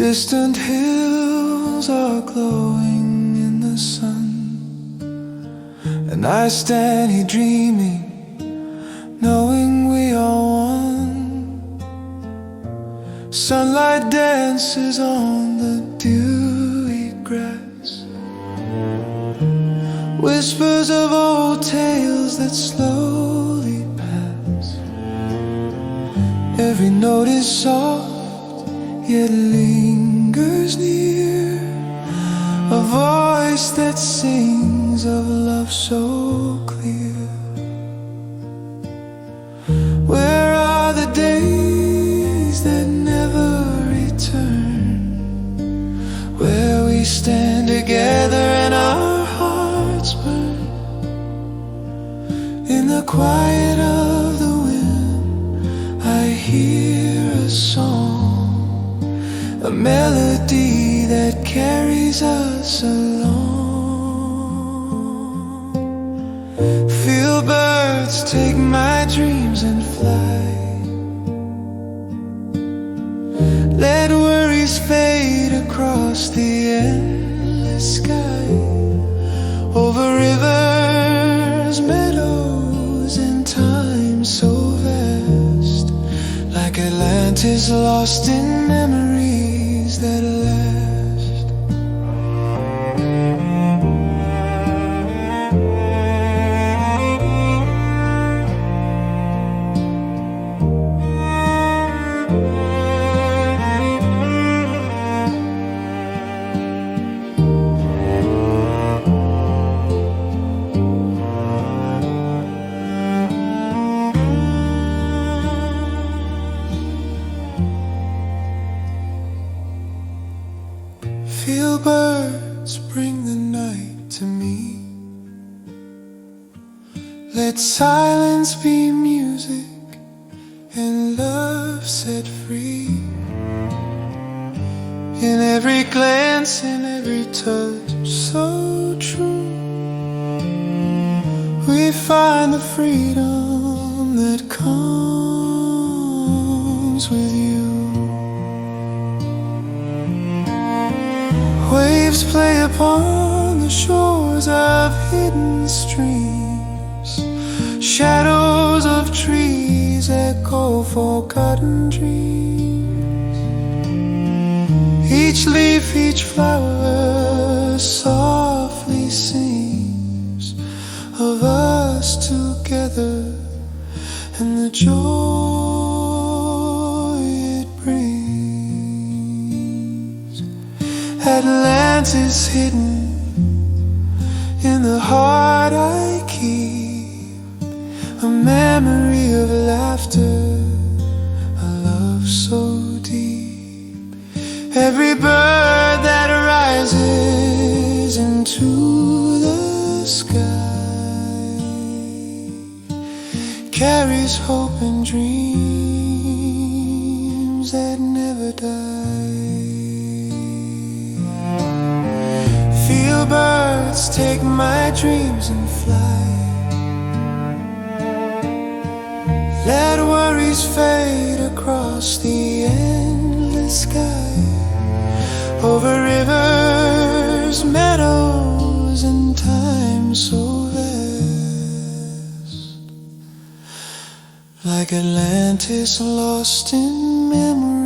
Distant hills are glowing in the sun, and I stand here dreaming, knowing we are one. Sunlight dances on the dewy grass, whispers of old tales that slowly pass. Every note is soft, yet lingers near, a voice that sings of love so clear. Where are the days that never return, where we stand together and our hearts burn? In the quiet of the wind I hear a song, a melody that carries us along. Feel birds take my dreams and fly. Let worries fade across the endless sky, over rivers, meadows, and time so vast, like Atlantis lost in memories that last. Feel birds bring the night to me. Let silence be music and love set free. In every glance, in every touch, so true, we find the freedom that comes with you. Waves play upon the shores of hidden streams, shadows of trees echo forgotten dreams. Each leaf, each flower softly sings of us together and the joy it brings. Atlantis hidden in the heart I keep, a memory of laughter, a love so deep. Every bird that rises into the sky carries hope and dreams that never die. Feel birds take my dreams and fly. Let worries fade across the endless sky, over rivers, meadows, and time so vast, like Atlantis lost in memory.